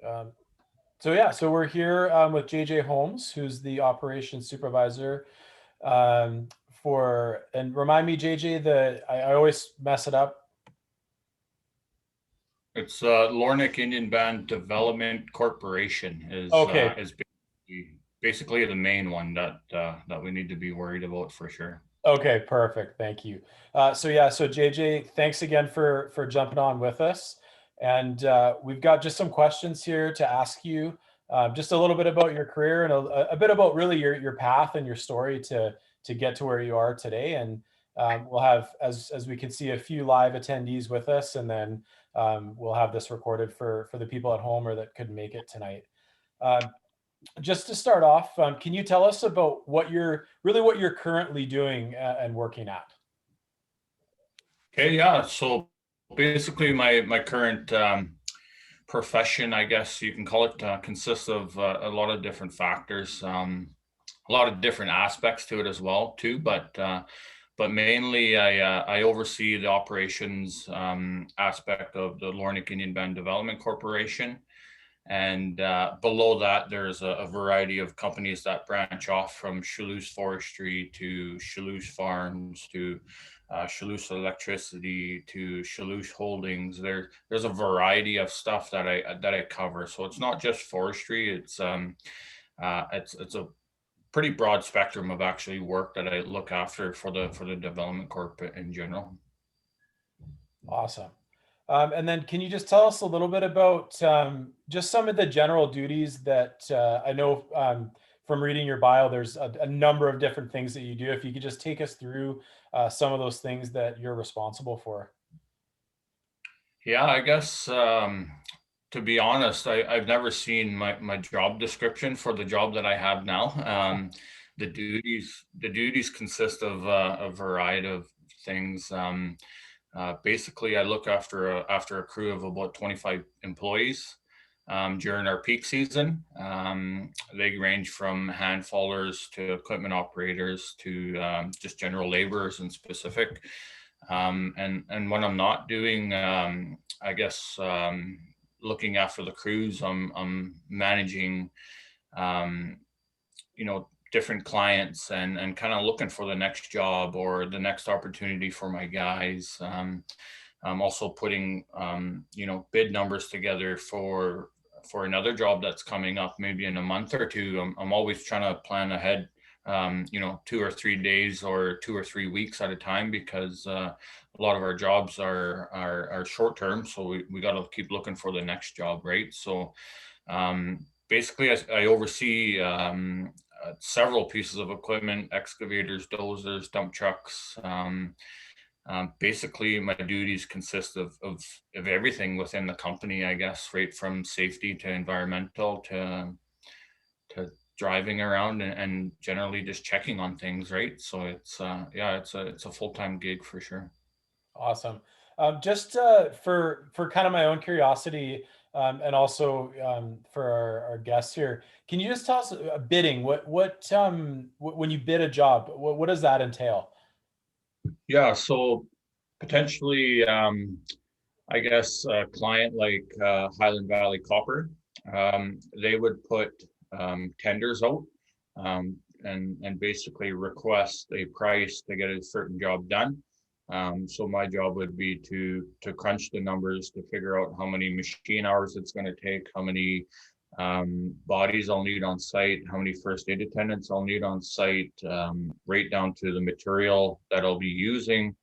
Um, so we're here with JJ Holmes, who's the operations supervisor um, and remind me, JJ, I always mess it up. It's Lornick Indian Band Development Corporation Okay, is basically the main one that we need to be worried about for sure. okay, perfect. Thank you. So JJ, thanks again for jumping on with us. And we've got just some questions here to ask you, just a little bit about your career and a bit about really your path and your story to get to where you are today. And we'll have, as we can see, a few live attendees with us, and then we'll have this recorded for the people at home or that couldn't make it tonight. Um, just to start off, can you tell us about what you're currently doing and working at? Okay, yeah. So basically, my current profession, I guess you can call it, consists of a lot of different factors, a lot of different aspects to it as well too. But mainly, I oversee the operations aspect of the Lornick Indian Band Development Corporation. And below that, there's a variety of companies that branch off from Chalouse Forestry to Chalouse Farms to Chalouse Electricity to Chalouse Holdings. There's a variety of stuff that I cover. So it's not just forestry. It's a pretty broad spectrum of actually work that I look after for the development corp in general. Awesome. And then can you just tell us a little bit about just some of the general duties that I know from reading your bio, there's a number of different things that you do. If you could just take us through some of those things that you're responsible for. Yeah, I guess to be honest, I've never seen my job description for the job that I have now. The duties consist of a variety of things. Basically, I look after a crew of about 25 employees during our peak season. They range from hand fallers to equipment operators to just general laborers in specific. And when I'm not doing, I guess, looking after the crews, I'm managing, um, different clients and kind of looking for the next job or the next opportunity for my guys. I'm also putting, bid numbers together for another job that's coming up maybe in a month or two. I'm always trying to plan ahead, 2 or 3 days or 2 or 3 weeks at a time because a lot of our jobs are short term. So we got to keep looking for the next job, right? So basically, I oversee several pieces of equipment: excavators, dozers, dump trucks. Basically, my duties consist of everything within the company, I guess, right from safety to environmental to driving around and generally just checking on things, right? So it's a full-time gig for sure. Awesome. Just for kind of my own curiosity, and also for our guests here, can you just tell us bidding? When you bid a job, what does that entail? Yeah, so potentially, I guess a client like Highland Valley Copper, they would put tenders out, and basically request a price to get a certain job done. So my job would be to crunch the numbers to figure out how many machine hours it's going to take, how many bodies I'll need on site, how many first aid attendants I'll need on site, right down to the material that I'll be using.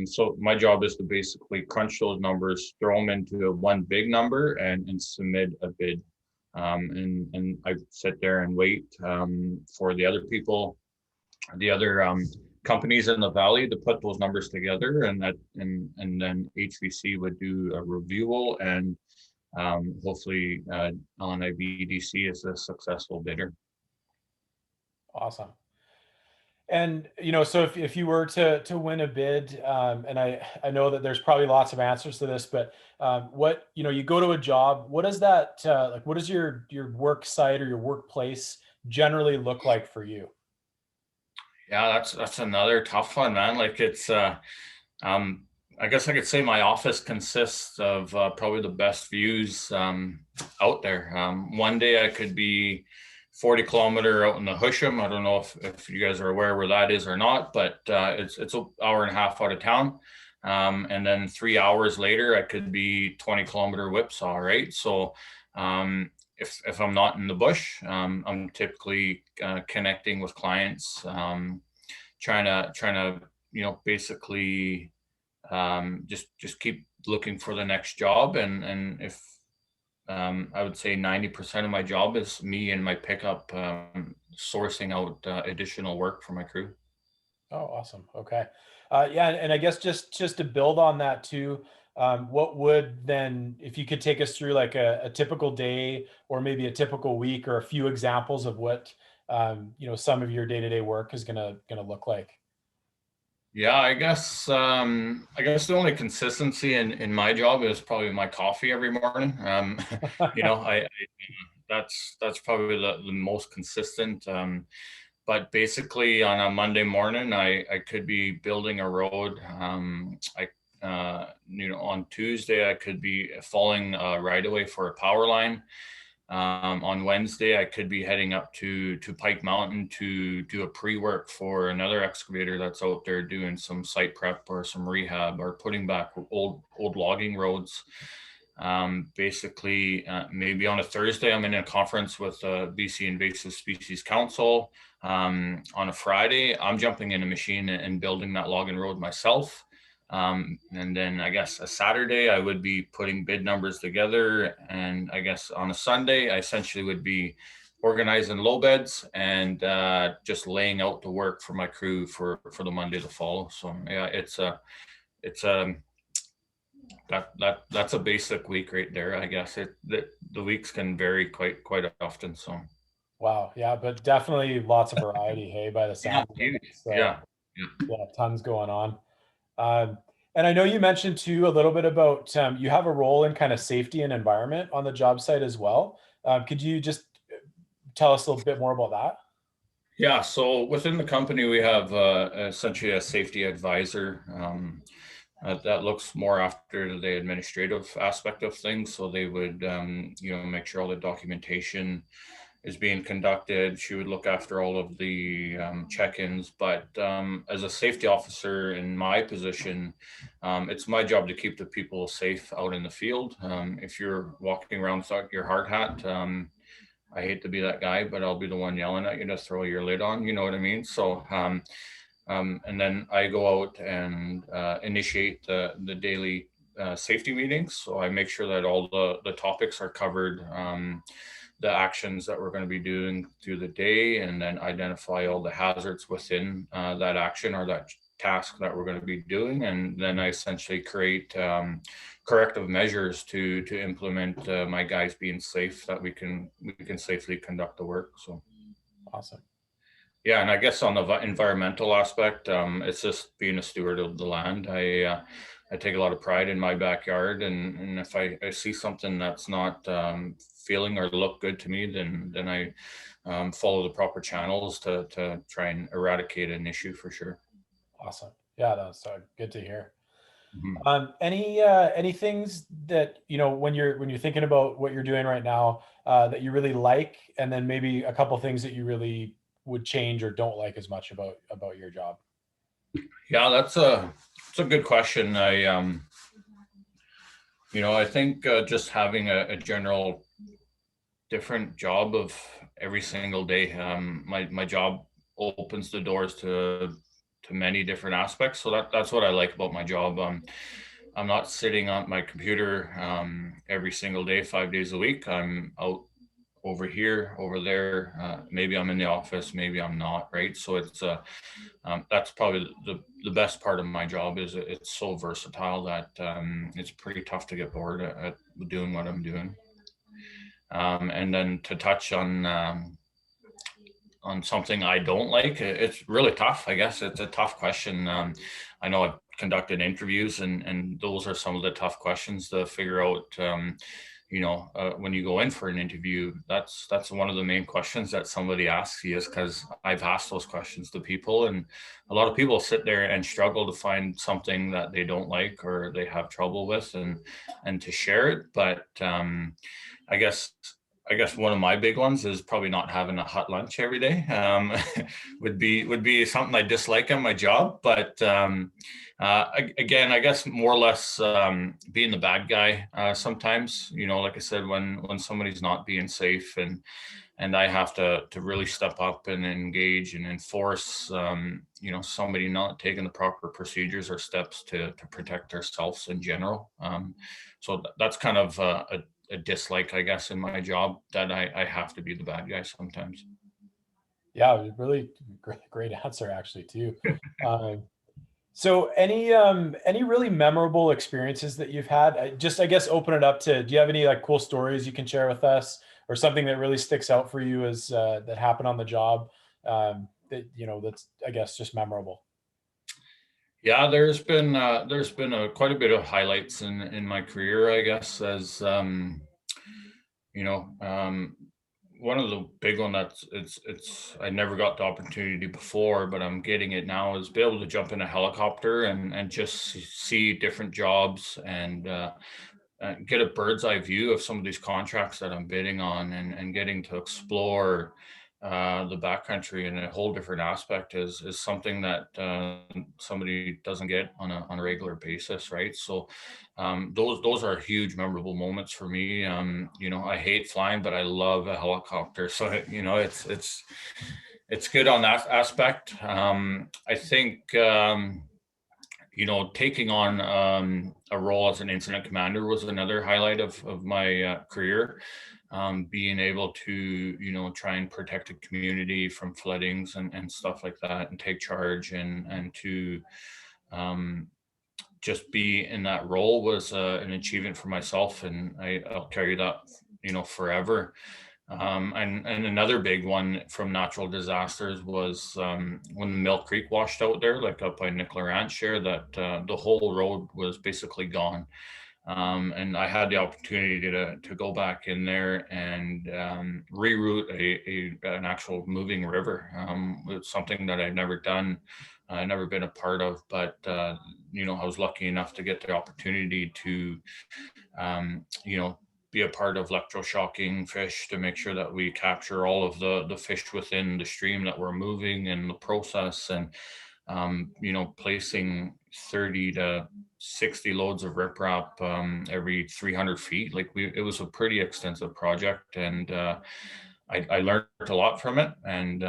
So my job is to basically crunch those numbers, throw them into one big number, and submit a bid. And I sit there and wait for the other people, the other companies in the valley to put those numbers together, and then HVC would do a review and hopefully LNIBDC is a successful bidder. Awesome. And so if you were to win a bid, and I know that there's probably lots of answers to this, but what you go to a job, what does that like? What does your work site or your workplace generally look like for you? Yeah, that's another tough one, man. Like it's um I guess I could say my office consists of probably the best views out there. One day I could be 40-kilometer out in the Husham. I don't know if you guys are aware where that is or not, but it's an hour and a half out of town. And then 3 hours later, I could be 20-kilometer whipsaw, right? So if I'm not in the bush, I'm typically connecting with clients, trying to basically just keep looking for the next job. And if I would say 90% of my job is me and my pickup sourcing out additional work for my crew. Oh, awesome. Okay. Yeah, and I guess just to build on that too, what would then, if you could take us through like a typical day or maybe a typical week or a few examples of what some of your day-to-day work is gonna look like. Yeah, I guess the only consistency in my job is probably my coffee every morning. I that's probably the most consistent. But basically, on a Monday morning, I could be building a road. On Tuesday, I could be falling right away for a power line. On Wednesday, I could be heading up to Pike Mountain to do a pre-work for another excavator that's out there doing some site prep or some rehab or putting back old logging roads. Basically, maybe on a Thursday, I'm in a conference with BC Invasive Species Council. On a Friday, I'm jumping in a machine and building that logging road myself. And then I guess a Saturday, I would be putting bid numbers together. And I guess on a Sunday, I essentially would be organizing low beds and just laying out the work for my crew for the Monday to follow. So yeah, it's a that's a basic week right there. I guess the weeks can vary quite often. So Wow. Yeah, but definitely lots of variety. Hey, by the yeah, sound of it, huge. it's Yeah, yeah. yeah, tons going on. Um, and I know you mentioned too a little bit about you have a role in kind of safety and environment on the job site as well. Could you just tell us a little bit more about that? Yeah, so within the company, we have essentially a safety advisor that looks more after the administrative aspect of things. So they would, make sure all the documentation is being conducted. She would look after all of the check-ins. But as a safety officer in my position, it's my job to keep the people safe out in the field. If you're walking around without your hard hat, I hate to be that guy, but I'll be the one yelling at you to throw your lid on. You know what I mean? So, and then I go out and initiate the daily safety meetings. So I make sure that all the topics are covered, the actions that we're going to be doing through the day, and then identify all the hazards within that action or that task that we're going to be doing. And then I essentially create corrective measures to implement my guys being safe, that we can safely conduct the work. So Awesome. yeah, and I guess on the environmental aspect, it's just being a steward of the land. I take a lot of pride in my backyard, and if I see something that's not feeling or look good to me, then I follow the proper channels to try and eradicate an issue for sure. Awesome. Yeah, that's good to hear. Mhm. Any things that when you're thinking about what you're doing right now that you really like, and then maybe a couple things that you really would change or don't like as much about your job? Yeah, that's a good question. I think just having a general different job of every single day. My job opens the doors to many different aspects. So that's what I like about my job. I'm not sitting on my computer every single day, 5 days a week. I'm out over here, over there. Maybe I'm in the office, maybe I'm not. Right. So that's probably the best part of my job is it's so versatile that it's pretty tough to get bored at doing what I'm doing. And then to touch on something I don't like, it's really tough. I guess it's a tough question. I know I've conducted interviews, and those are some of the tough questions to figure out. when you go in for an interview, that's one of the main questions that somebody asks you, is because I've asked those questions to people, and a lot of people sit there and struggle to find something that they don't like or they have trouble with, and to share it. But I guess I guess one of my big ones is probably not having a hot lunch every day. Would be something I dislike on my job. But again, I guess more or less being the bad guy sometimes. Like I said, when somebody's not being safe, and I have to really step up and engage and enforce, somebody not taking the proper procedures or steps to protect themselves in general. So that's kind of a dislike, I guess, in my job, that I have to be the bad guy sometimes. Yeah, really great answer actually too. Um, so any really memorable experiences that you've had? I guess open it up to, do you have any like cool stories you can share with us, or something that really sticks out for you as that happened on the job, that that's, I guess, just memorable. Yeah, there's been quite a bit of highlights in my career, I guess, as you know, one of the big one that's it's I never got the opportunity before, but I'm getting it now, is be able to jump in a helicopter and just see different jobs, and get a bird's eye view of some of these contracts that I'm bidding on, and getting to explore the backcountry in a whole different aspect is something that somebody doesn't get on a regular basis, right? So those are huge, memorable moments for me. I hate flying, but I love a helicopter, so it's good on that aspect. I think. Taking on a role as an incident commander was another highlight of my career. Being able to, try and protect the community from floodings and stuff like that, and take charge, and to um, just be in that role was an achievement for myself, and I'll carry that, forever. And another big one from natural disasters was when the Mill Creek washed out there, like up by Nicola Ranch here, that the whole road was basically gone. And I had the opportunity to go back in there and reroute an actual moving river. It's something that I've never done, never been a part of, but I was lucky enough to get the opportunity to be a part of electroshocking fish to make sure that we capture all of the fish within the stream that we're moving in the process, and placing 30 to 60 loads of riprap every 300 feet. Like, it was a pretty extensive project, and I learned a lot from it. And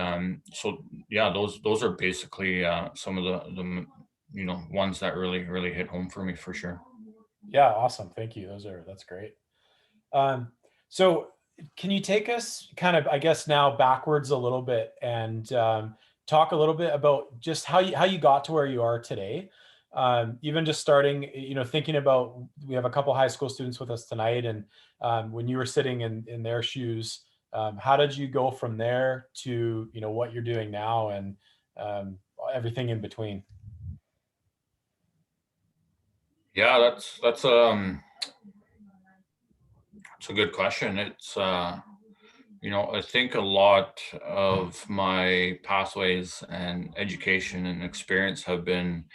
so yeah, those are basically some of the ones that really hit home for me, for sure. Yeah, awesome. Thank you. That's great. Um, so can you take us kind of, I guess, now backwards a little bit, and talk a little bit about just how you got to where you are today? Even just starting, thinking about, we have a couple high school students with us tonight, and when you were sitting in their shoes, how did you go from there to what you're doing now, and um, everything in between? Yeah, that's a good question. I think a lot of my pathways and education and experience have been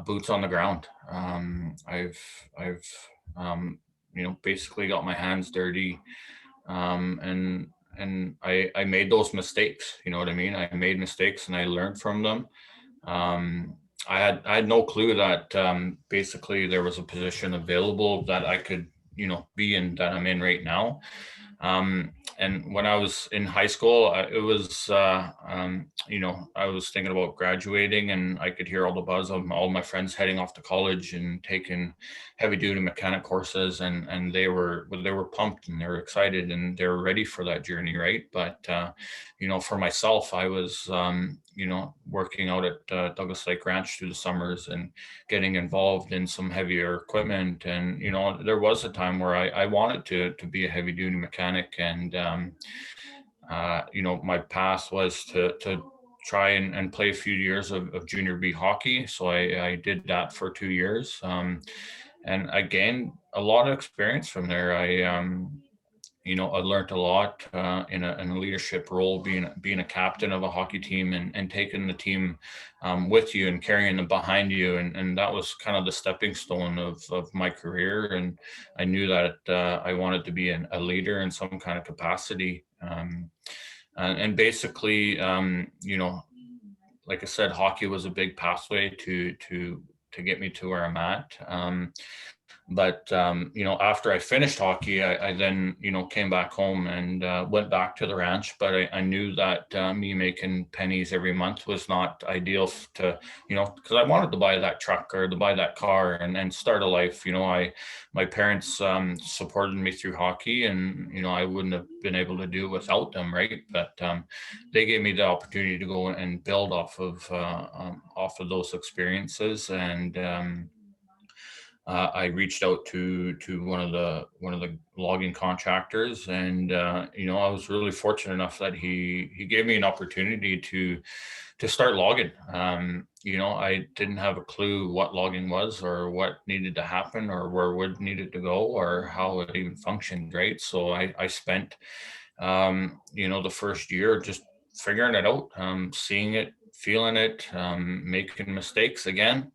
boots on the ground. I've basically got my hands dirty, and I made those mistakes. You know what I mean? I made mistakes and I learned from them. Um, I had no clue that basically there was a position available that I could be in, that I'm in right now. And when I was in high school, I was thinking about graduating, and I could hear all the buzz of all my friends heading off to college and taking heavy duty mechanic courses, and they were pumped and they were excited and they were ready for that journey, right? But for myself, I was working out at Douglas Lake Ranch through the summers, and getting involved in some heavier equipment. And there was a time where I wanted to be a heavy duty mechanic, and my path was to try and play a few years of junior B hockey. So I did that for 2 years. and I gained a lot of experience from there. I learned a lot in a leadership role, being a captain of a hockey team, and taking the team with you and carrying them behind you, and that was kind of the stepping stone of my career. And I knew that I wanted to be a leader in some kind of capacity. And basically, like I said, hockey was a big pathway to get me to where I'm at. But after I finished hockey, I then came back home and went back to the ranch. But I knew that me making pennies every month was not ideal to, because I wanted to buy that truck or to buy that car and start a life. My parents supported me through hockey, and I wouldn't have been able to do it without them, right? But they gave me the opportunity to go and build off of those experiences. And I reached out to one of the logging contractors, and I was really fortunate enough that he gave me an opportunity to start logging. I didn't have a clue what logging was, or what needed to happen, or where wood needed to go, or how it even functioned. Right, so I spent the first year just figuring it out, seeing it, feeling it, making mistakes again.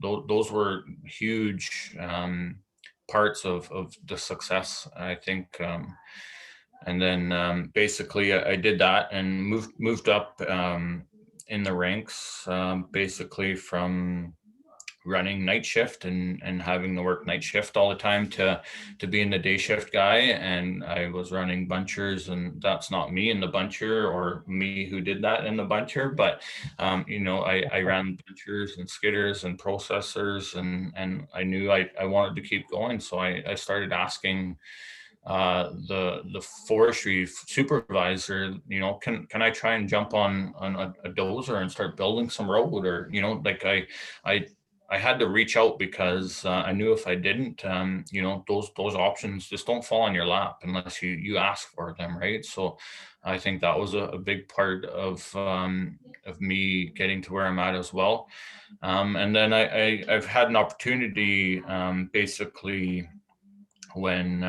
Those were huge parts of the success, I think. And then basically I did that and moved up in the ranks, basically from running night shift and having to work night shift all the time to being the day shift guy. And I was running bunchers, and that's not me in the buncher, or me who did that in the buncher, but I ran bunchers and skidders and processors, and I knew I wanted to keep going. So I started asking the forestry supervisor, can I try and jump on a dozer and start building some road? Or like I I had to reach out, because I knew if I didn't, those options just don't fall on your lap unless you ask for them, right? So I think that was a big part of me getting to where I'm at as well. And then I've had an opportunity, basically, when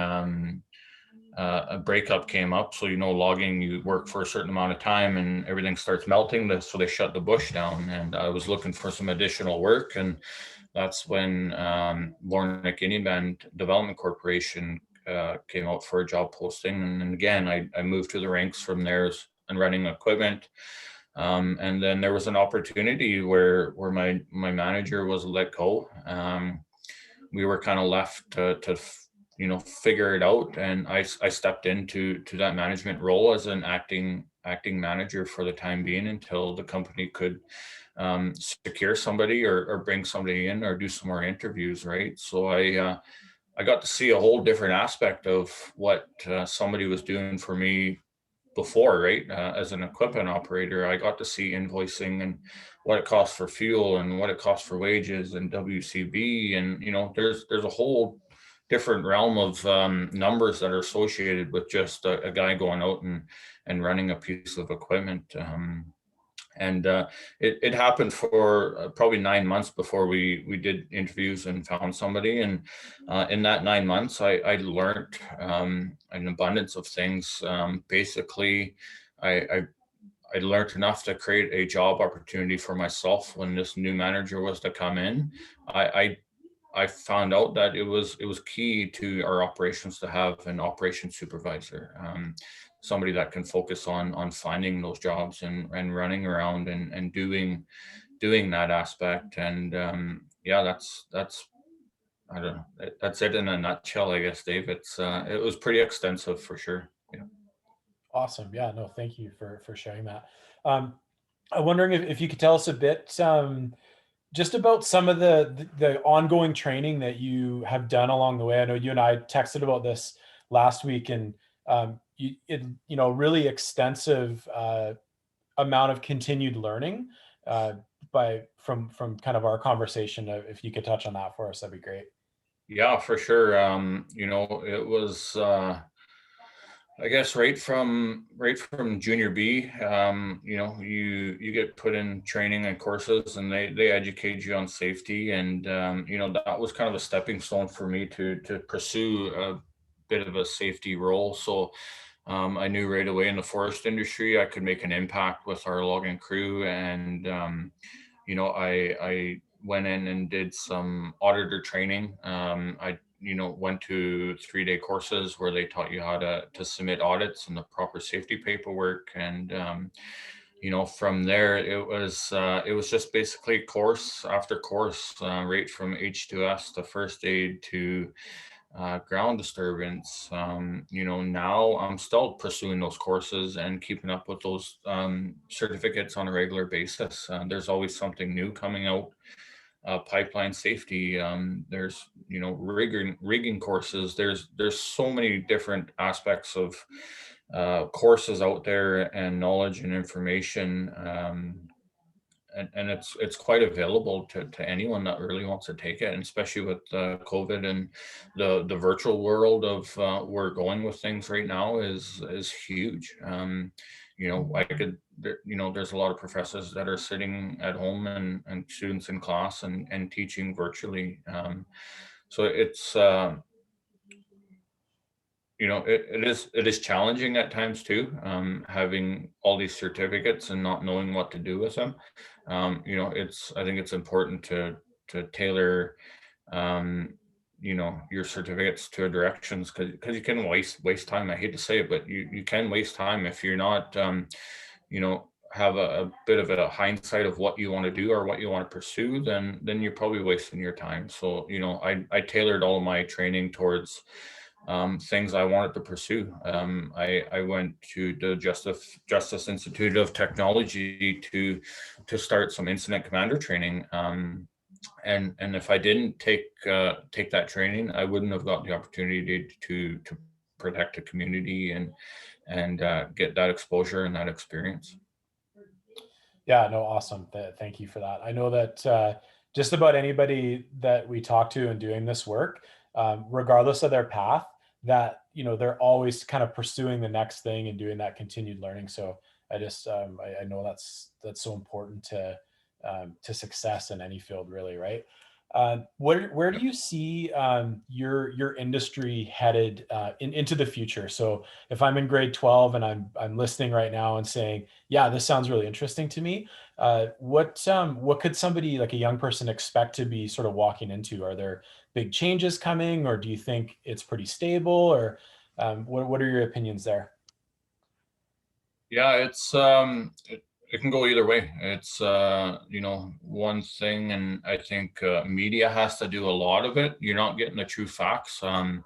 a breakup came up. So, logging, you work for a certain amount of time and everything starts melting. So they shut the bush down, and I was looking for some additional work. And that's when Lornick Indian Band Development Corporation came out for a job posting. And then again, I moved to the ranks from there and running equipment. And then there was an opportunity where my manager was let go. We were kind of left to figure it out, and I stepped into that management role as an acting manager for the time being, until the company could secure somebody, or bring somebody in, or do some more interviews, right? So I got to see a whole different aspect of what somebody was doing for me before, right? As an equipment operator, I got to see invoicing, and what it costs for fuel, and what it costs for wages, and WCB. And there's a whole different realm of numbers that are associated with just a guy going out and running a piece of equipment. And it happened for probably 9 months before we did interviews and found somebody. And in that 9 months, I learned an abundance of things. Basically, I I learned enough to create a job opportunity for myself when this new manager was to come in. I I found out that it was key to our operations to have an operations supervisor, somebody that can focus on finding those jobs and running around and doing that aspect. And yeah, that's I don't know. That's it in a nutshell, I guess, Dave. It was pretty extensive for sure. Yeah. Awesome. Yeah, no, thank you for sharing that. Um, I'm wondering if you could tell us a bit, just about some of the ongoing training that you have done along the way. I know you and I texted about this last week, and really extensive amount of continued learning by from kind of our conversation. If you could touch on that for us, that'd be great. Yeah, for sure. It was I guess right from junior B, you get put in training and courses, and they educate you on safety, and that was kind of a stepping stone for me to pursue a bit of a safety role. So I knew right away in the forest industry I could make an impact with our logging crew, and I went in and did some auditor training. I went to 3-day courses where they taught you how to submit audits and the proper safety paperwork, and from there it was just basically course after course, right from H2S to first aid to ground disturbance. Now I'm still pursuing those courses and keeping up with those certificates on a regular basis. There's always something new coming out. Pipeline safety. There's rigging courses. There's so many different aspects of courses out there and knowledge and information. And it's quite available to anyone that really wants to take it, and especially with COVID and the virtual world of we're going with things right now is huge. I could there's a lot of professors that are sitting at home and students in class and teaching virtually. So it's it is challenging at times too, having all these certificates and not knowing what to do with them. It's I think it's important to tailor your certificates to directions, because you can waste time. I hate to say it, but you can waste time if you're not have a bit of a hindsight of what you want to do or what you want to pursue. Then you're probably wasting your time. So I tailored all of my training towards things I wanted to pursue. I went to the Justice Institute of Technology to start some incident commander training. And if I didn't take that training, I wouldn't have got the opportunity to protect the community and get that exposure and that experience. Yeah, no, awesome. Thank you for that. I know that just about anybody that we talk to in doing this work, regardless of their path, that they're always kind of pursuing the next thing and doing that continued learning. So I know that's so important to success in any field, really, right? Where do Yep. you see your industry headed into the future? So if I'm in grade 12 and I'm listening right now and saying, yeah, this sounds really interesting to me. What could somebody like a young person expect to be sort of walking into? Are there big changes coming, or do you think it's pretty stable? Or what are your opinions there? Yeah, it can go either way. It's one thing, and I think media has to do a lot of it. You're not getting the true facts. There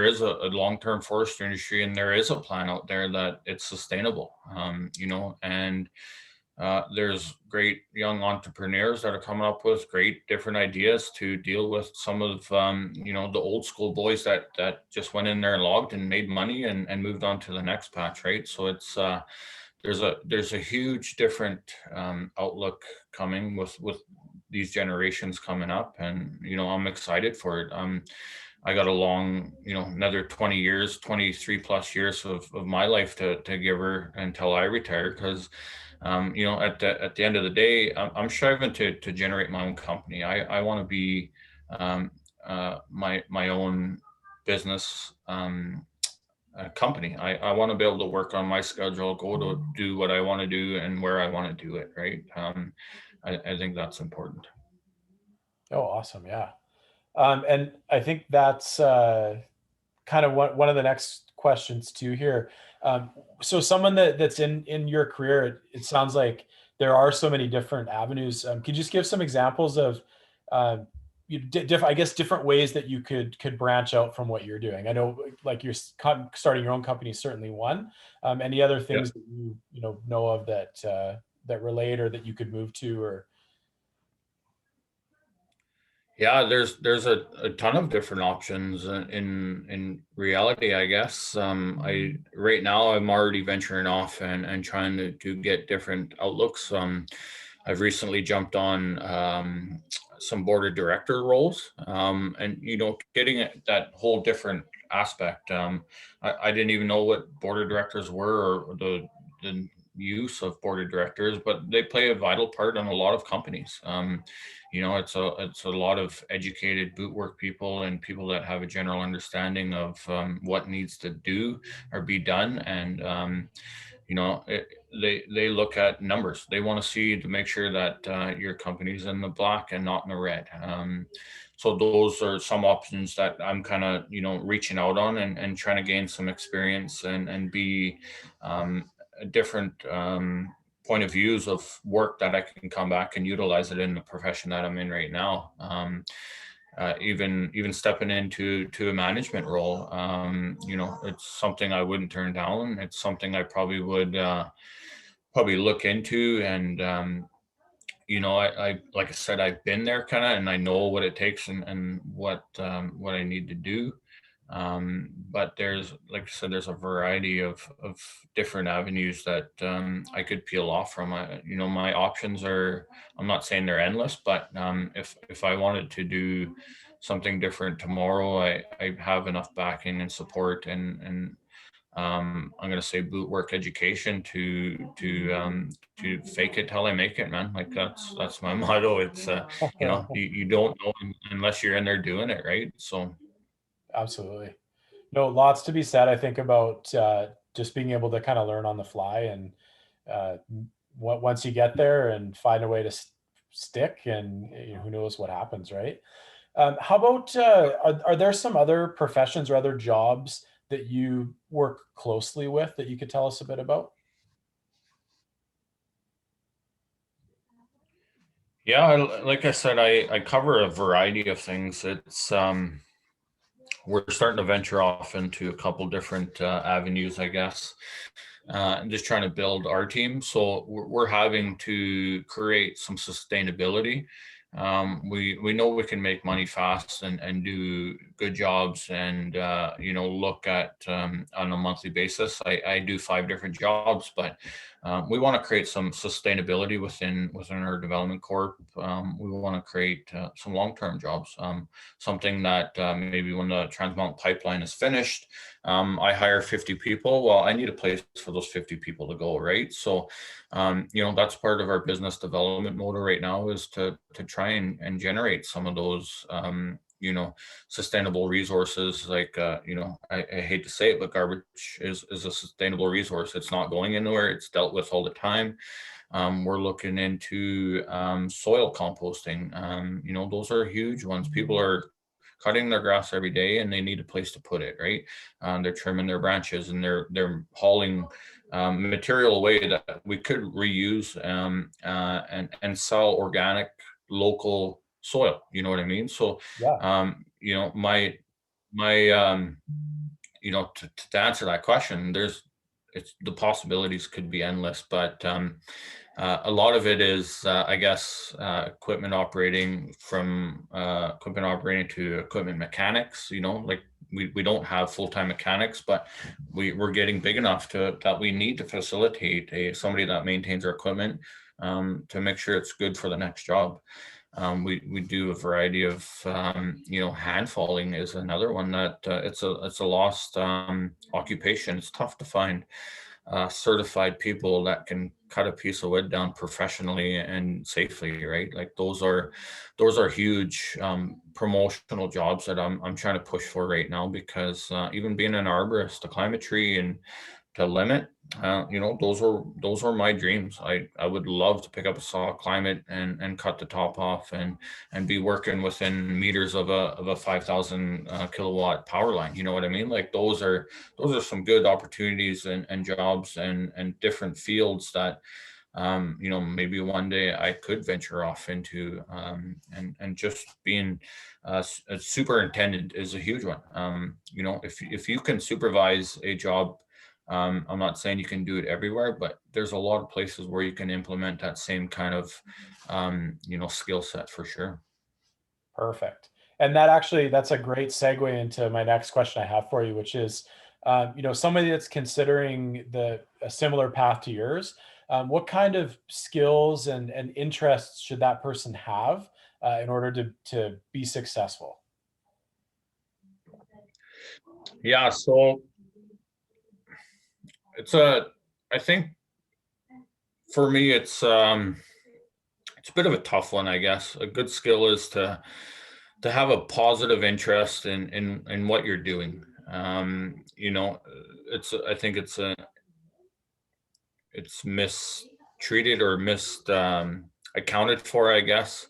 is a long-term forestry industry, and there is a plan out there that it's sustainable. And there's great young entrepreneurs that are coming up with great different ideas to deal with some of the old school boys that just went in there and logged and made money and moved on to the next patch, right? So it's there's a huge different outlook coming with these generations coming up, and I'm excited for it. I got a long, another 20 years, 23 plus years of my life to give her until I retire. Because, at the end of the day, I'm striving to generate my own company. I want to be my own business company. I want to be able to work on my schedule, go to do what I want to do and where I want to do it. Right. I think that's important. Oh, awesome. Yeah. And I think that's kind of one of the next questions too here. Um, so someone that's in your career, it sounds like there are so many different avenues. Could you just give some examples of, I guess, different ways that you could branch out from what you're doing? I know, like starting your own company is certainly one. Any other Yeah. things that you know of that that relate or that you could move to, or Yeah, there's a ton of different options in reality, I guess. I right now I'm already venturing off and trying to get different outlooks. I've recently jumped on some board of director roles, and getting that whole different aspect. I didn't even know what board of directors were, or the use of board of directors, but they play a vital part in a lot of companies. It's a lot of educated boot work people and people that have a general understanding of what needs to do or be done, and you know it, they look at numbers. They want to see to make sure that your company's in the black and not in the red. So those are some options that I'm kind of reaching out on, and trying to gain some experience, and be a different point of views of work that I can come back and utilize it in the profession that I'm in right now. Even stepping into a management role, it's something I wouldn't turn down. It's something I probably would probably look into. And I like I said, I've been there kind of, and I know what it takes, and what I need to do. But there's, like I said, there's a variety of different avenues that I could peel off from. My options are, I'm not saying they're endless, but if I wanted to do something different tomorrow, I have enough backing and support, and I'm gonna say boot work education to fake it till I make it, man. Like that's my motto. It's you don't know unless you're in there doing it, right? So Absolutely. No, lots to be said, I think, about just being able to kind of learn on the fly, and once you get there and find a way to stick, and who knows what happens, right? How about are there some other professions or other jobs that you work closely with that you could tell us a bit about? yeah, like I said, I cover a variety of things. It's we're starting to venture off into a couple different avenues, I guess. And just trying to build our team. So we're having to create some sustainability. We know we can make money fast, and do good jobs, and look at on a monthly basis. I do 5 different jobs, but we want to create some sustainability within our development corp. We want to create some long-term jobs, something that maybe when the Trans Mountain pipeline is finished, I hire 50 people. Well, I need a place for those 50 people to go, right? So, that's part of our business development motor right now, is to try and generate some of those, sustainable resources. Like, I hate to say it, but garbage is a sustainable resource. It's not going anywhere. It's dealt with all the time. We're looking into soil composting. Those are huge ones. People are cutting their grass every day, and they need a place to put it, right? They're trimming their branches, and they're hauling material away that we could reuse, and sell organic local soil. You know what I mean? So, Yeah. my to answer that question, it's the possibilities could be endless, but a lot of it is, I guess, equipment operating to equipment mechanics. Like we don't have full-time mechanics, but we're getting big enough that we need to facilitate somebody that maintains our equipment, to make sure it's good for the next job. We do a variety of, hand falling is another one that it's a lost occupation. It's tough to find certified people that can cut a piece of wood down professionally and safely, right? Like those are huge promotional jobs that I'm trying to push for right now, because even being an arborist, to climb a tree and to limit, those are my dreams. I would love to pick up a saw, climb it, and cut the top off, and be working within meters of a 5,000 kilowatt power line. You know what I mean? Like those are some good opportunities, and jobs, and different fields that maybe one day I could venture off into, and just being a superintendent is a huge one. If you can supervise a job, I'm not saying you can do it everywhere, but there's a lot of places where you can implement that same kind of skill set for sure. Perfect. And that's a great segue into my next question I have for you, which is, somebody that's considering a similar path to yours. what kind of skills and interests should that person have in order to be successful? Yeah, so it's a, I think for me, it's a bit of a tough one, I guess. A good skill is to have a positive interest in what you're doing. I think it's mistreated or missed accounted for, I guess.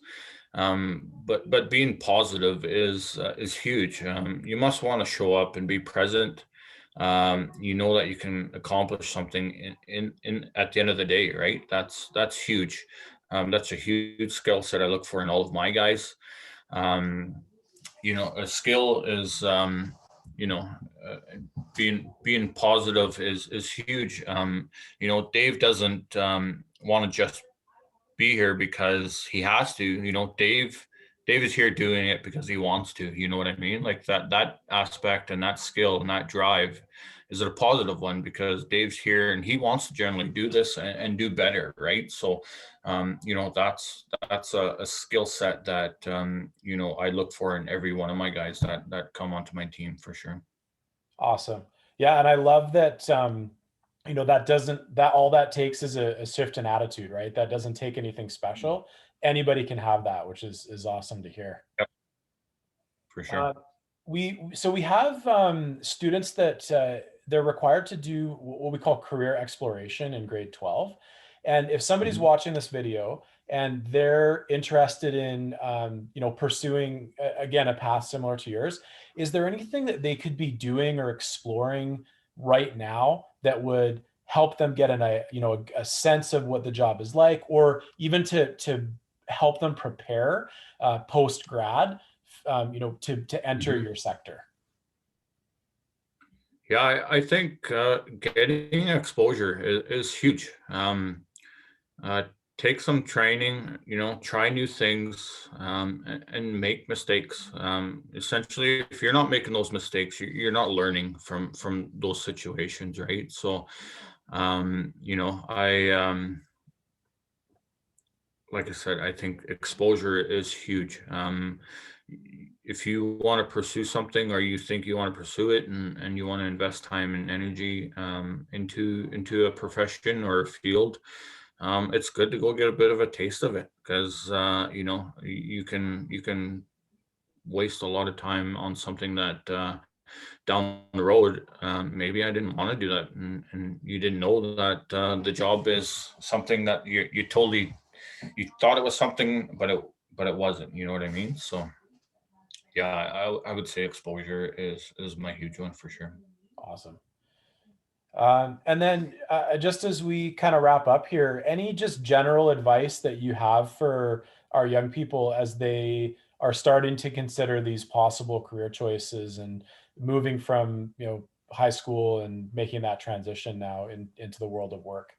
But being positive is huge. You must want to show up and be present. You know that you can accomplish something in at the end of the day, right? That's huge. That's a huge skill set I look for in all of my guys. Um, a skill is you know uh, being positive is huge. Dave doesn't want to just be here because he has to. Dave is here doing it because he wants to. You know what I mean? Like that aspect and that skill and that drive is a positive one because Dave's here and he wants to generally do this and do better, right? So that's a skill set that I look for in every one of my guys that come onto my team for sure. Awesome. Yeah, and I love that. That doesn't that all that takes is a shift in attitude, right? That doesn't take anything special. Anybody can have that, which is awesome to hear. Yep, for Uh, sure. we have students that they're required to do what we call career exploration in grade 12. And if somebody's Mhm. watching this video and they're interested in pursuing again a path similar to yours, is there anything that they could be doing or exploring right now that would help them get a sense of what the job is like, or even to help them prepare post grad to enter Mhm. your sector? Yeah, I think getting exposure is huge. Uh, take some training, try new things, and make mistakes. Essentially, if you're not making those mistakes, you're not learning from those situations, right? So, I like I said, I think exposure is huge. If you want to pursue something or you think you want to pursue it and you want to invest time and energy into a profession or a field, it's good to go get a bit of a taste of it because you can waste a lot of time on something that down the road maybe I didn't want to do that and you didn't know that the job is something that you totally you thought it was something, but it wasn't. You know what I mean? So yeah, I would say exposure is my huge one for sure. Awesome. And then just as we kind of wrap up here, any just general advice that you have for our young people as they are starting to consider these possible career choices and moving from high school and making that transition now into the world of work?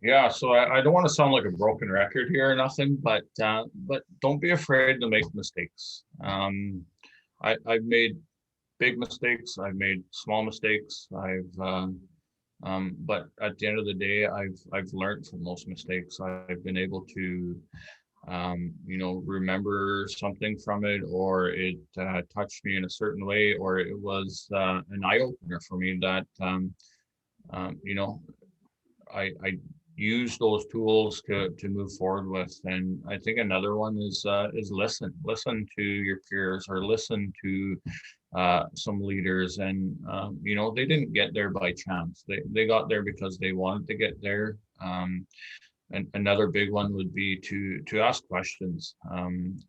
Yeah, so I don't want to sound like a broken record here or nothing, but don't be afraid to make mistakes. I've made big mistakes. I've made small mistakes. But at the end of the day, I've learned from those mistakes. I've been able to remember something from it, or it touched me in a certain way, or it was an eye opener for me that um, you know I use those tools to move forward with. And I think another one is listen to your peers or listen to some leaders. And they didn't get there by chance. They got there because they wanted to get there. And another big one would be to ask questions.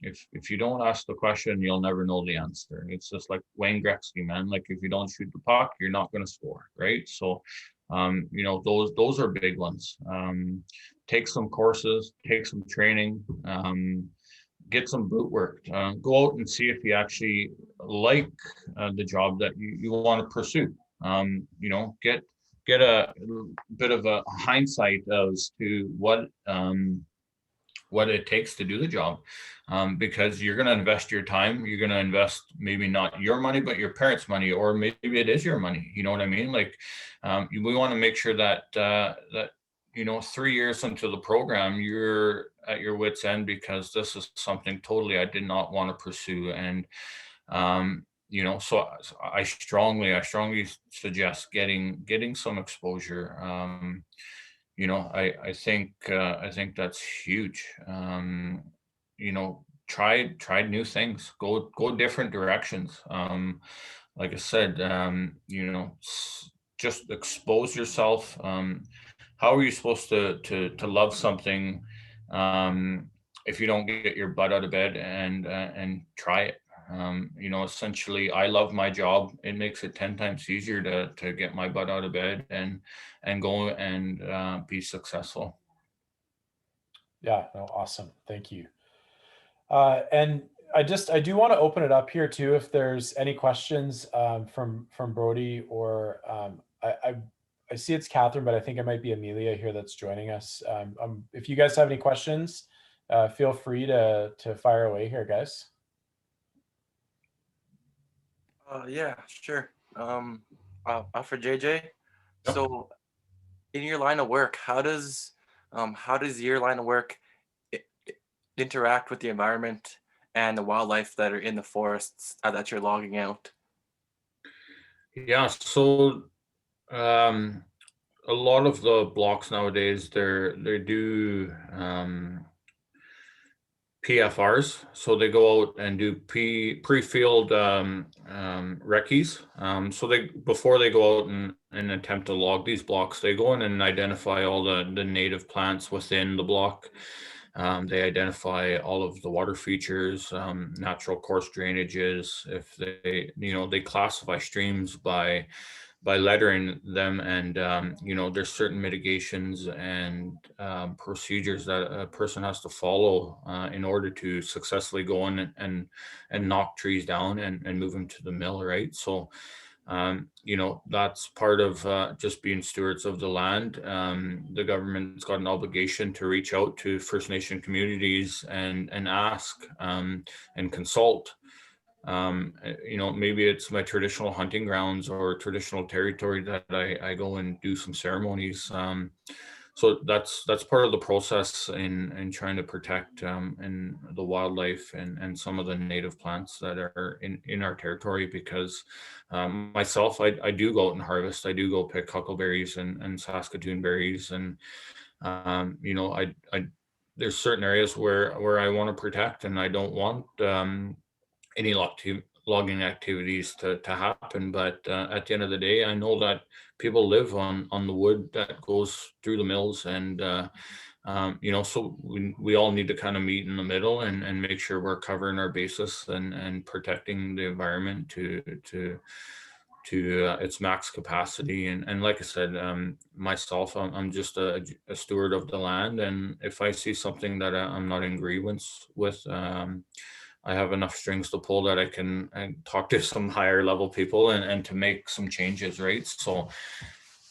If you don't ask the question, you'll never know the answer. It's just like Wayne Gretzky, man. Like if you don't shoot the puck, you're not going to score, right? So, those are big ones. Take some courses, take some training, get some boot work. Go out and see if you actually like the job that you want to pursue. Get a bit of a hindsight as to what it takes to do the job. Because you're going to invest your time, you're going to invest maybe not your money, but your parents' money, or maybe it is your money. You know what I mean? Like, we want to make sure that, 3 years into the program, you're at your wit's end, because this is something totally I did not want to pursue. And, so I strongly suggest getting some exposure. I think that's huge. Tried new things, go different directions. Like I said, just expose yourself. How are you supposed to love something, if you don't get your butt out of bed and try it? Essentially, I love my job. It makes it 10 times easier to get my butt out of bed and go and be successful. Yeah, no, awesome. Thank you. And I do want to open it up here too, if there's any questions from Brody or I see it's Catherine, but I think it might be Amelia here that's joining us. If you guys have any questions, feel free to fire away here, guys. Yeah, sure. For JJ. Yep. So, in your line of work, how does your line of work i- i- interact with the environment and the wildlife that are in the forests that you're logging out? Yeah, so um, a lot of the blocks nowadays, they do PFRs, so they go out and do pre-field recce's. So they before they go out and attempt to log these blocks, they go in and identify all the native plants within the block. They identify all of the water features, natural course drainages. If they classify streams by lettering them, and there's certain mitigations and procedures that a person has to follow in order to successfully go in and knock trees down and move them to the mill, right? So that's part of just being stewards of the land. The government's got an obligation to reach out to First Nation communities and ask and consult. Maybe it's my traditional hunting grounds or traditional territory that I go and do some ceremonies. So that's part of the process in trying to protect and the wildlife and some of the native plants that are in our territory. Because myself, I do go out and harvest. I do go pick huckleberries and Saskatoon berries, and I there's certain areas where I want to protect, and I don't want any logging activities to happen. But at the end of the day, I know that people live on the wood that goes through the mills, and so we all need to kind of meet in the middle and make sure we're covering our basis and protecting the environment to its max capacity. And like I said, myself, I'm just a steward of the land, and if I see something that I'm not in agreement with, I have enough strings to pull that I can and talk to some higher level people and to make some changes, right? So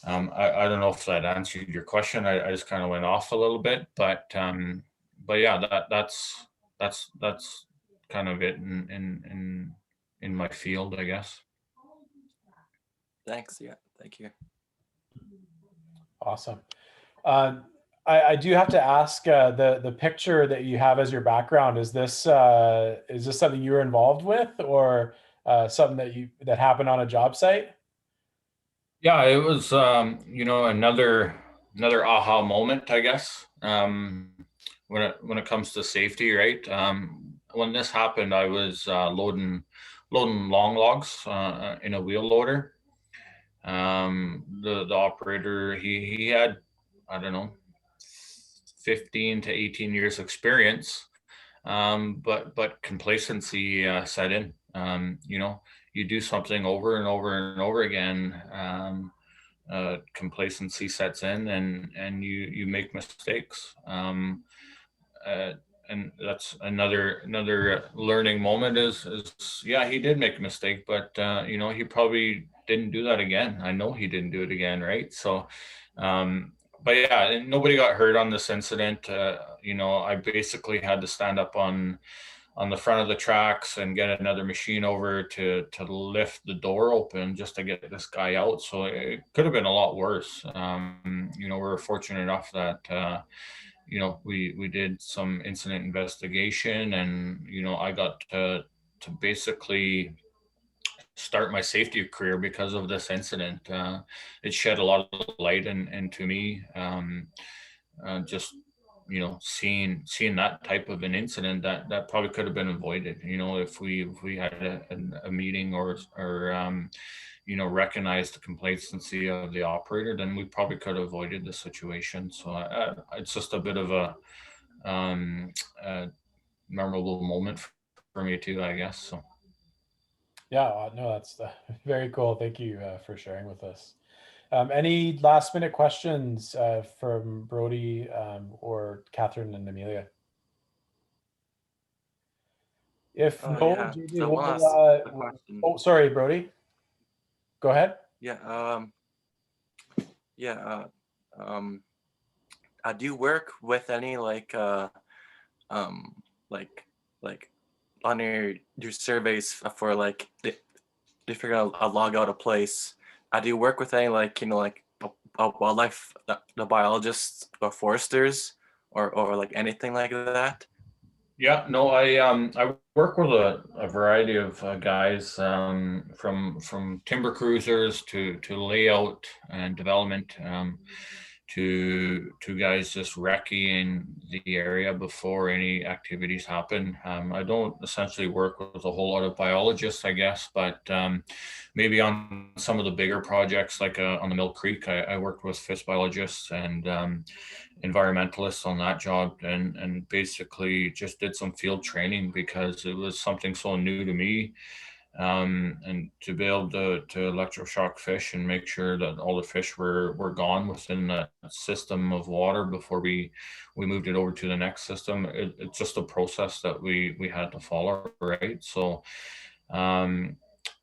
I don't know if that answered your question. I just kind of went off a little bit, but yeah, that's kind of it in my field, I guess. Thanks. Yeah, thank you. Awesome. I do have to ask, the picture that you have as your background, is this something you were involved with, or something that happened on a job site? Yeah, it was another aha moment, I guess. When it comes to safety, right? When this happened, I was loading long logs in a wheel loader. The operator, he had, I don't know, 15 to 18 years experience, but complacency set in. You do something over and over and over again, complacency sets in, and you make mistakes. Uh, and that's another learning moment. Is yeah, he did make a mistake, but he probably didn't do that again. I know he didn't do it again, right? So but yeah, and nobody got hurt on this incident. You know, I basically had to stand up on the front of the tracks and get another machine over to lift the door open just to get this guy out. So it could have been a lot worse. You know, we were fortunate enough that you know, we did some incident investigation, and you know, I got to basically start my safety career because of this incident. It shed a lot of light into me. Just you know, seeing that type of an incident that probably could have been avoided. You know, if we had a meeting or you know, recognize the complacency of the operator, then we probably could have avoided the situation. So it's just a bit of um, a memorable moment for me too, I guess. So. Yeah, no, that's very cool. Thank you for sharing with us. Any last minute questions from Brody or Catherine and Amelia? If Oh no, yeah. JJ, So one we'll, last quick question. oh, sorry, Brody. Go ahead. Yeah. Yeah. Um. Do you work with any um like like on your surveys for like if you're gonna log out a place? Do you work with any like wildlife the biologists or foresters or like anything like that? Yeah, no, I work with a variety of guys from timber cruisers to layout and development to guys just recceing the area before any activities happen. I don't essentially work with a whole lot of biologists, I guess, but maybe on some of the bigger projects like on the Mill Creek, I worked with fish biologists and environmentalists on that job, and basically just did some field training because it was something so new to me, and to be able to electroshock fish and make sure that all the fish were gone within that system of water before we moved it over to the next system. It's just a process that we had to follow, right? So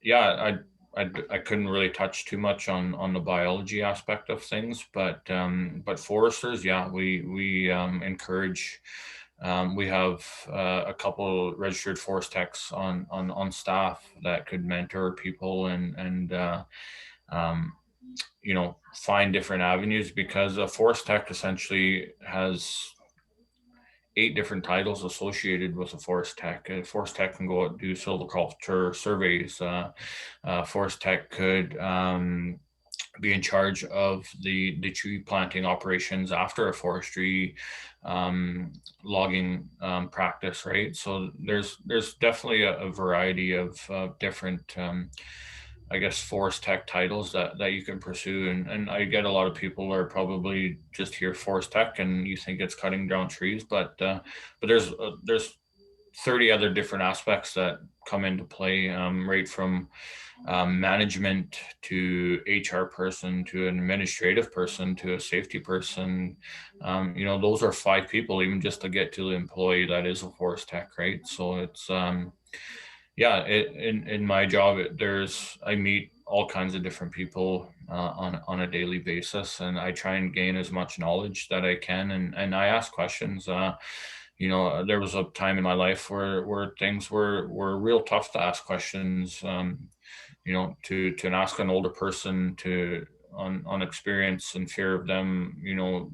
yeah, I couldn't really touch too much on the biology aspect of things, but foresters, yeah, we encourage. We have a couple registered forest techs on staff that could mentor people and um, you know, find different avenues, because a forest tech essentially has 8 different titles associated with a forest tech. A forest tech can go out and do silviculture surveys. Forest tech could be in charge of the tree planting operations after a forestry logging practice, right? So there's definitely a variety of different I guess forest tech titles that you can pursue, and I get a lot of people are probably just hear forest tech and you think it's cutting down trees, but there's 30 other different aspects that come into play, right from management to HR person to an administrative person to a safety person. You know, those are 5 people even just to get to the employee that is a forest tech, right? So it's yeah, in my job, I meet all kinds of different people on a daily basis, and I try and gain as much knowledge that I can, and I ask questions. You know, there was a time in my life where things were real tough to ask questions. You know, to ask an older person to on experience and fear of them, you know,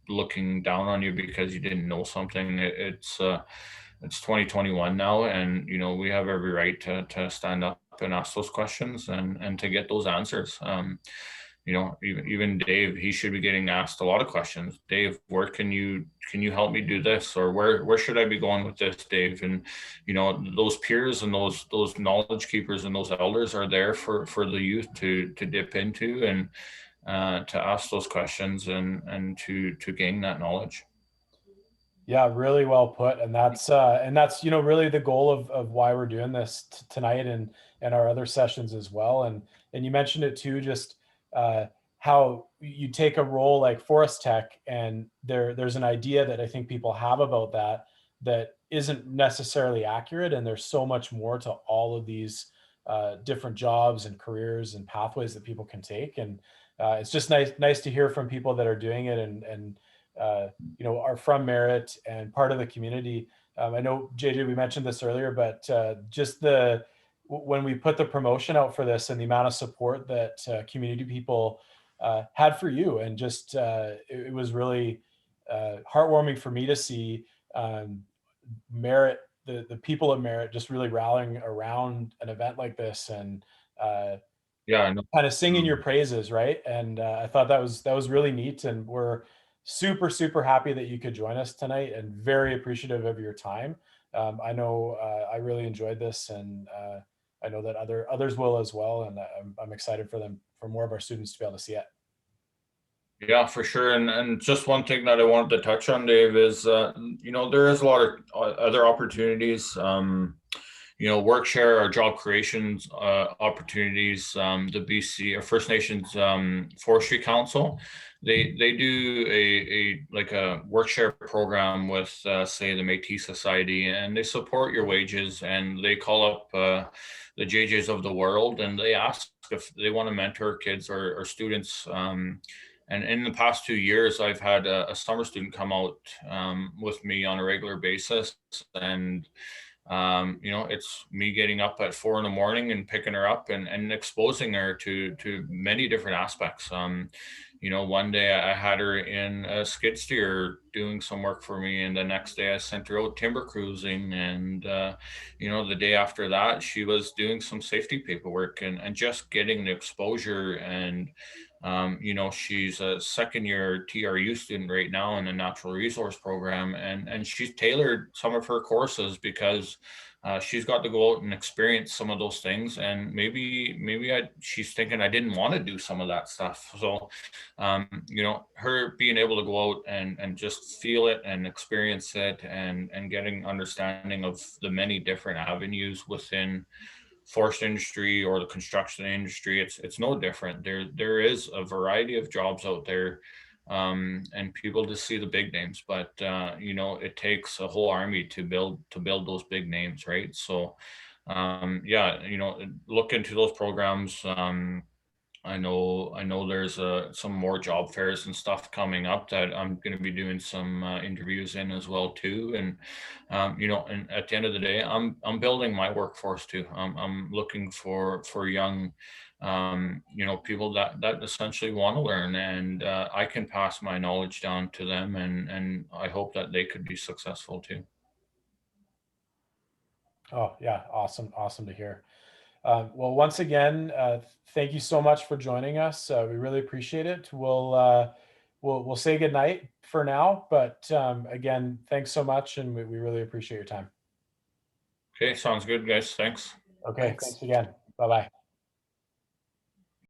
looking down on you because you didn't know something. It's 2021 now, and you know, we have every right to stand up and ask those questions and to get those answers. You know, even Dave, he should be getting asked a lot of questions. Dave, where can you help me do this, or where should I be going with this, Dave? And you know, those peers and those knowledge keepers and those elders are there for the youth to dip into and to ask those questions and to gain that knowledge. Yeah, really well put. And that's, you know, really the goal of why we're doing this tonight and our other sessions as well. And you mentioned it too, just uh, how you take a role like forest tech, and there's an idea that I think people have about that that isn't necessarily accurate. And there's so much more to all of these different jobs and careers and pathways that people can take. And it's just nice to hear from people that are doing it and are from Merritt and part of the community. I know, JJ, we mentioned this earlier, but just when we put the promotion out for this and the amount of support that community people had for you, and just it was really heartwarming for me to see Merritt, the people of Merritt, just really rallying around an event like this, and Yeah, I know. kind of singing your praises, right? And I thought that was really neat, and we're super happy that you could join us tonight, and very appreciative of your time. I know I really enjoyed this, and I know that others will as well, and I'm excited for more of our students to be able to see it. Yeah, for sure. And just one thing that I wanted to touch on, Dave, is there is a lot of other opportunities. Workshare or job creations opportunities. The BC or First Nations Forestry Council, they do a Workshare program with say the Métis Society, and they support your wages, and they call up the JJs of the world, and they ask if they want to mentor kids or students. And in the past 2 years, I've had a summer student come out with me on a regular basis, and it's me getting up at 4 a.m. and picking her up and exposing her to many different aspects. One day I had her in a skid steer doing some work for me, and the next day I sent her out timber cruising, and the day after that she was doing some safety paperwork, and just getting the exposure. And she's a second year TRU student right now in the natural resource program, and she's tailored some of her courses because she's got to go out and experience some of those things. And maybe she's thinking I didn't want to do some of that stuff. So her being able to go out and just feel it and experience it, and getting understanding of the many different avenues within forest industry or the construction industry, it's no different. There is a variety of jobs out there, and people just see the big names, but it takes a whole army to build those big names, right? So look into those programs. I know there's some more job fairs and stuff coming up that I'm going to be doing some interviews in as well too. And and at the end of the day, I'm building my workforce too. I'm looking for young people that essentially want to learn, and I can pass my knowledge down to them, and I hope that they could be successful too. Oh yeah, awesome to hear. Well, once again, thank you so much for joining us. We really appreciate it. We'll say goodnight for now, but again, thanks so much, and we really appreciate your time. Okay, sounds good, guys. Thanks. Okay, Thanks. thanks again. Bye bye.